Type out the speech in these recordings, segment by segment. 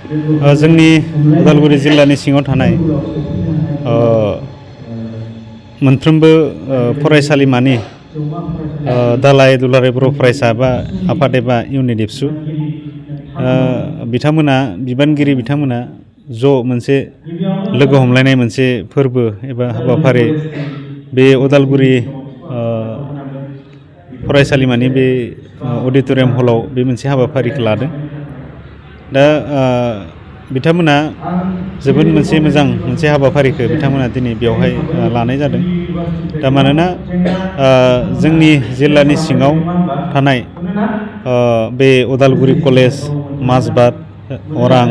जोंनि उदालगुरि जिल्लानि सिङाव थानाय मोनफ्रोमबो फरायसालिमानि दालाय दुलाराय बर' फरायसा बा आफाद एबा इउनिट एबसु बिथांमोना बिबानगिरि बिथांमोना ज' मोनसे लोगो हमलायनाय मोनसे फोरबो एबा हाबाफारि बे उदालगुरि फरायसालिमानि बे अडिट'रियाम हलाव बे मोनसे हाबाफारिखौ लादों। दा बिथांमोना जोबोद मोजां मोनसे हाबाफारिखौ बिथांमोना दिनै बेवहाय लानाय जादों। दा मानोना जोंनि जिल्लानि सिङाव थानाय बे उदालगुरि कलेज, माजबाद, अरां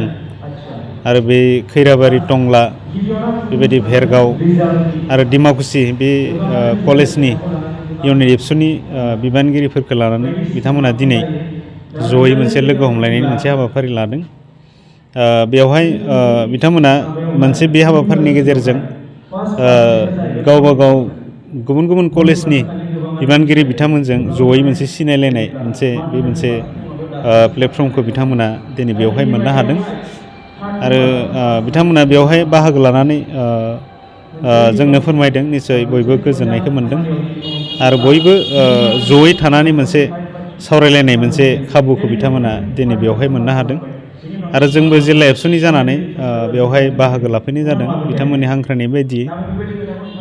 आरो बे खैराबारि टंला बेबायदि भेरगाव आरो डिमाकुसि बे कलेजनि इउनिट एबसुनि बिबानगिरिफोरखौ लानानै बिथांमोना दिनै जयै मोनसे लोगो हमलायनायनि मोनसे हाबाफारि लादों। बेवहाय बिथांमोना मोनसे बे हाबाफारिनि गेजेरजों गावबा गाव गुबुन गुबुन कलेजनि बिबानगिरि बिथांमोनजों जयै मोनसे सिनायलायनाय मोनसे प्लेटफर्मखौ बिथांमोना दिनै बेवहाय मोननो हादों। आरो बिथांमोना बेवहाय बाहागो लानानै जोंनो फोरमायदों, निस्सय बयबो गोजोननायखौ मोन्दों आरो बयबो जयै थानानै मोनसे सावरायलायनाय मोनसे खाबुखौ बिथांमोना दिनै बेवहाय मोननो हादों। आरो जोंबो जिल्ला एबसुनि जानानै बेवहाय बाहागो लाफैनाय जादों बिथांमोननि हांख्रायनाय बायदियै।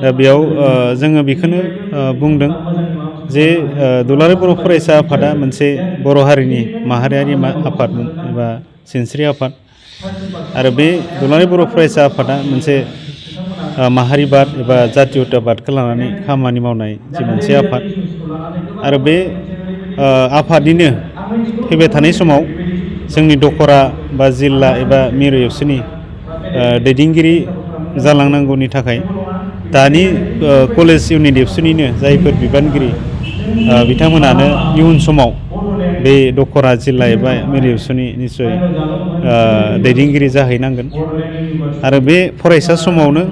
दा बेयाव जोङो बेखौनो बुंदों जे दुलाराय बर' फरायसा आफादा मोनसे बर' हारिनि माहारियारि आफाद एबा सिनस्रि आफाद आरो बे दुलाराय बर' फरायसा आफादा मोनसे माहारिबाद एबा जातीयताबादखौ लानानै खामानि मावनाय जि मोनसे आफाद आरो बे आफादनिनो फैबाय थानाय समाव जोंनि दखरा बा जिल्ला एबा मिरु एबसुनि दैदेनगिरि जालांनांगौनि थाखाय दानि कलेज इउनिट एबसुनिनो जायफोर बिबानगिरि बिथांमोनानो इयुन समाव बे दखरा जिल्ला एबा मिरु एबसुनि निस्सय दैदेनगिरि जाहैनांगोन। आरो बे फरायसा समावनो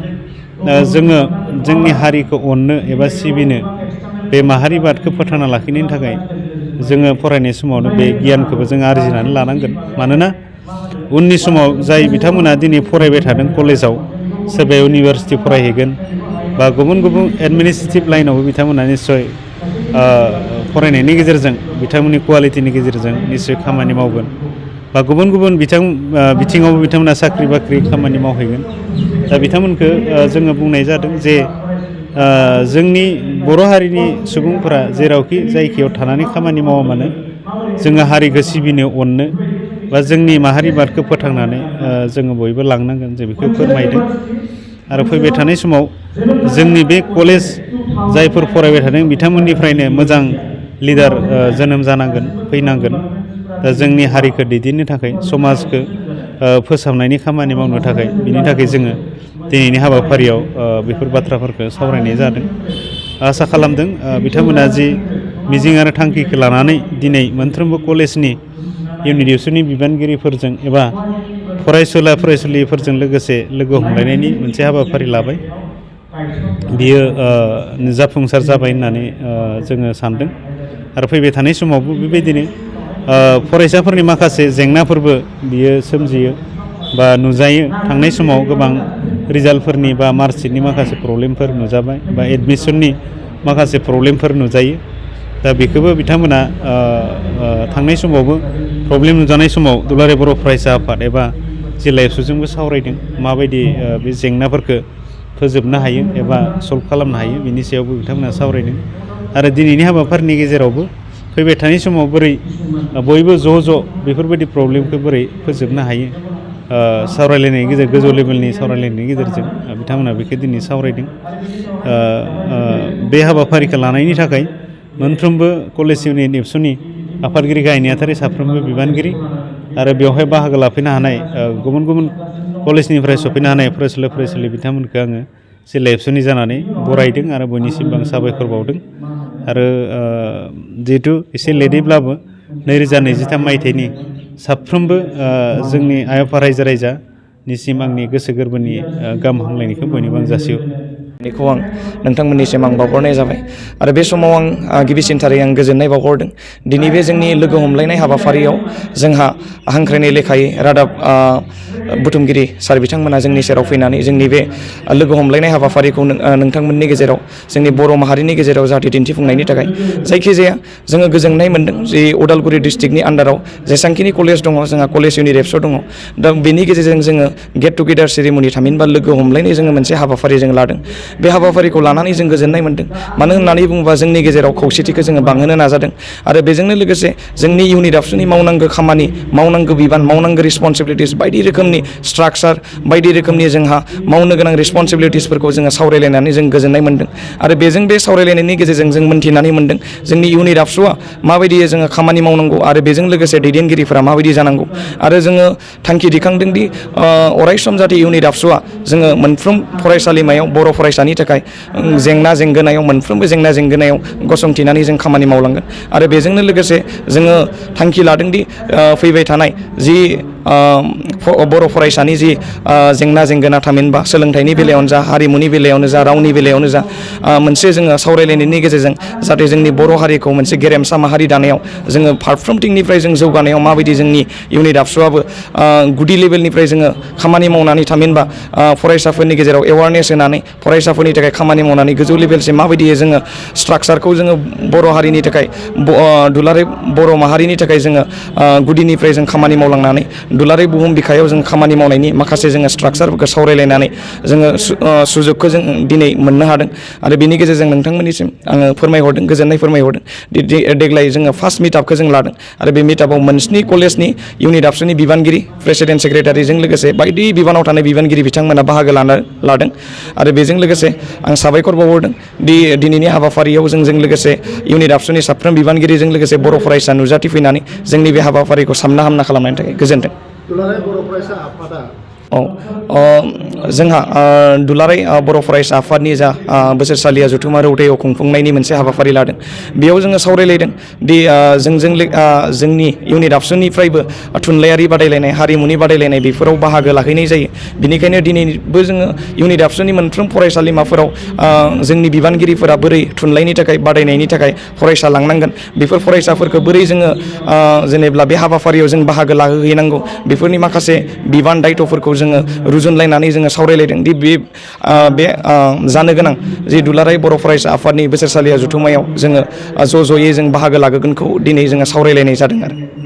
जोङो जोंनि हारिखौ अननो एबा सिबिनो बे माहारिबादखौ फोथांना लाखिनायनि थाखाय जोङो फरायनाय समावनो बे गियानखौबो जों आरजिनानै लानांगोन। मानोना उननि समाव जाय बिथांमोना दिनै फरायबाय थादों कलेजाव, सोरबाया इउनिभारसिटि फरायहैगोन बा गुबुन एडमिनिस्ट्रेटिभ लाइनावबो बिथांमोना निस्सय फरायनायनि गेजेरजों बिथांमोननि कुवालिटिनि गेजेरजों निस्सय खामानि मावगोन बा गुबुन बिथिङावबो बिथांमोना साख्रि बाख्रि खामानि मावहैगोन। दा बिथांमोनखौ जोङो बुंनाय जादों जे जोंनि बर' हारिनि सुबुंफोरा जेरावखि जायगायाव थानानै खामानि मावा मानो जोङो हारिखौ सिबिनो अननो बा जोंनि माहारिबादखौ फोथांनानै जोङो बयबो लांनांगोन, जों बेखौ फोरमायदों। आरो फैबाय थानाय समाव जोंनि बे कलेज जायफोर फरायबाय थादों बिथांमोननिफ्रायनो मोजां लिडार जोनोम जानांगोन, फैनांगोन। दा जोंनि हारिखौ दैदेननो थाखाय, समाजखौ फोसाबनायनि खामानि मावनो थाखाय, बिनि थाखाय जोङो दिनैनि हाबाफारियाव बेफोर बाथ्राफोरखौ सावरायनाय जादों। आसा खालामदों बिथांमोना जि मिजिं आरो थांखिखौ लानानै दिनै मोनफ्रोमबो कलेजनि इउनिट एबसुनि बिबानगिरिफोरजों एबा फरायसुलिफोरजों लोगोसे लोगो हमलायनायनि मोनसे हाबाफारि लाबाय, बियो जाफुंसार जाबाय होननानै जोङो सानदों। आरो फैबाय थानाय समावबो बेबायदिनो फरायसाफोरनि माखासे जेंनाफोरबो बियो सोमजियो बा नुजायो। थांनाय समाव गोबां रिजाल्टफोरनि बा मार्कशिटनि माखासे प्रब्लेमफोर नुजाबाय बा एडमिसननि माखासे प्रब्लेमफोर नुजायो। दा बेखौबो बिथांमोना थांनाय समावबो प्रब्लेम नुजानाय समाव दुलाराय बर' फरायसा आफाद एबा जिल्ला एबसुजोंबो सावरायदों माबायदि बे जेंनाफोरखौ फोजोबनो हायो एबा सल्भ खालामनो हायो, बिनि सायावबो बिथांमोना सावरायदों। आरो दिनैनि हाबाफारिनि गेजेरावबो फैबाय थानाय समाव बोरै बयबो ज' बेफोरबायदि प्रब्लेमखौ बोरै फोजोबनो हायो, सावरायलायनायनि गेजेरजों, गोजौ लेभेलनि सावरायलायनायनि गेजेरजों बिथांमोना बेखौ दिनै सावरायदों। बे हाबाफारिखौ लानायनि थाखाय मोनफ्रोमबो कलेज इउनिट एबसुनि आफादगिरि गाहाय नेहाथारि साफ्रोमबो बिबानगिरि आरो बेवहाय बाहागो लाफैनो हानाय गुबुन कलेजनिफ्राय सफैनो हानाय फरायसुलि बिथांमोनखौ आङो जिल्ला एबसुनि जानानै बरायदों आरो बयनिसिमबो आं साबायखर बावदों। आरो जिहेथु एसे लेटैब्लाबो 2023 मायथाइनि साफ्रोमबो जोंनि आइ आफा रायजो राजानिसिम आंनि गोसो गोरबोनि गाहाम हामलायनायखौ बयनोबो आं जासिहरो। बेखौ आं नोंथांमोननिसिम आं बावहरनाय जाबाय आरो बे समाव आं गिबिसिनथारै आं गोजोननाय बावहरदों दिनै बे जोंनि लोगो हमलायनाय हाबाफारियाव जोंहा हांख्रायनाय लेखायै रादाब बुथुमगिरि सार बिथांमोना जोंनि सेराव फैनानै जोंनि बे लोगो हमलायनाय हाबाफारिखौ नोंथांमोननि गेजेराव जोंनि बर' माहारिनि गेजेराव जाहाथे दिन्थिफुंनायनि थाखाय जायखिजाया जोङो गोजोननाय मोनदों जे उदालगुरि डिस्ट्रिक्टनि आन्डाराव जेसेबांखिनि कलेज दङ जोंहा कलेज इउनिरेफ्स दङ दा बेनि गेजेरजों जोङो गेट टुगेदार सेरेमनि थामहिनबा लोगो हमलायनाय जोङो मोनसे हाबाफारि जों लादों बे हाबाफारिखौ लानानै जों गोजोननाय मोनदों मानो होननानै बुङोबा जोंनि गेजेराव खौसेथिखौ जोङो बांहोनो नाजादों आरो बेजोंनो लोगोसे जोंनि इउनिट आबसुनि मावनांगौ खामानि मावनांगौ बिबान मावनांगौ रिसपन्सिबिलिटिस बायदि रोखोमनि स्ट्राक्चार बायदि रोखोमनि जोंहा मावनो गोनां रिसपन्सिबिलिटिसफोरखौ जोङो सावरायलायनानै जों गोजोननाय मोनदों आरो बेजों बे सावरायलायनायनि गेजेरजों जों मोन्थिनानै मोनदों जोंनि इउनिट आबसुआ माबायदि जोङो खामानि मावनांगौ आरो बेजों लोगोसे दैदेनगिरिफोरा माबायदि जानांगौ आरो जोङो थांखि दिखांदों दि अरायसम जाहाथे इउनिट आबसुआ जोङो मोनफ्रोम फरायसालिमायाव बर' फरायसानि थाखाय जेंना जेंगोनायाव मोनफ्रोमबो जेंना जेंगोनायाव गसंथिनानै जों खामानि मावलांगोन आरो बेजोंनो लोगोसे जोङो थांखि लादोंदि फैबाय थानाय जि बर' फरायसानि जि जेंना जेंगोना थामहिनबा सोलोंथाइनि बेलायावनो जा हारिमुनि बेलायावनो जा रावनि बेलायावनो जा मोनसे जोङो सावरायलायनायनि गेजेरजों जाहाथे जोंनि बर' हारिखौ मोनसे गेरेमसा माहारि दानायाव जोङो फारफ्रोमथिंनिफ्राय जों जौगानायाव माबायदि जोंनि इउनिट आबसुआबो गुदि लेभेलनिफ्राय जोङो खामानि मावनानै थामहिनबा फरायसाफोरनि गेजेराव एवारनेस होनानै फरायसाफोरनि थाखाय खामानि मावनानै गोजौ लेभेलसिम माबायदि जोङो स्ट्राक्चारखौ जोङो बर' हारिनि थाखाय दुलाराय बर' माहारिनि थाखाय जोङो गुदिनिफ्राय जों खामानि मावलांनानै दुलाराय बुहुम बिखायाव जों खामानि मावनायनि माखासे जोङो स्ट्राक्चारफोरखौ सावरायलायनानै जोङो सुजुगखौ जों दिनै मोननो हादों आरो बेनि गेजेरजों नोंथांमोननिसिम आङो फोरमायहरदों गोजोननाय फोरमायहरदों देग्लाय जोङो फार्स्ट मिटआपखौ जों लादों आरो बे मिटआपाव मोनस्नि कलेजनि इउनिट आबसुनि बिबानगिरि प्रेसिडेन्ट सेक्रेटारिजों लोगोसे बायदि बिबानाव थानाय बिबानगिरि बिथांमोना बाहागो लादों आरो बेजों लोगोसे आं साबायखर बावहरदों दि दिनैनि हाबाफारियाव जोंजों लोगोसे इउनिट आबसुनि साफ्रोम बिबानगिरिजों लोगोसे बर' फरायसा नुजाथिफैनानै जोंनि बे हाबाफारिखौ सामना हामना खालामनायनि थाखाय गोजोन्थों। दुलाराय बर' फरायसा आफादा जोंहा दुलाराय बर' फरायसा आफादनि जा बोसोरसालिया जथुमा रौथायाव खुंफुंनायनि मोनसे हाबाफारि लादों बेयाव जोङो सावरायलायदों दि जोंनि इउनिट आबसुनिफ्रायबो थुनलाइयारि बादायलायनाय हारिमुनि बादायलायनाय बेफोराव बाहागो लाहैनाय जायो बेनिखायनो दिनैबो जोङो इउनिट आबसुनि मोनफ्रोम फरायसालिमाफोराव जोंनि बिबानगिरिफोरा बोरै थुनलाइनि थाखाय बादायनायनि थाखाय फरायसा लांनांगोन बेफोर फरायसाफोरखौ बोरै जोङो जेनेब्ला बे हाबाफारियाव जों बाहागो लाहोहैनांगौ बेफोरनि माखासे बिबान दायथ'फोरखौ जोङो रुजुनलायनानै जोङो सावरायलायदों दि बे जानो गोनां जि दुलाराय बर' फरायसा आफादनि बोसोरसालिया जथुमायाव जोङो ज'यै जों बाहागो लागोनखौ दिनै जोङो सावरायलायनाय जादों आरो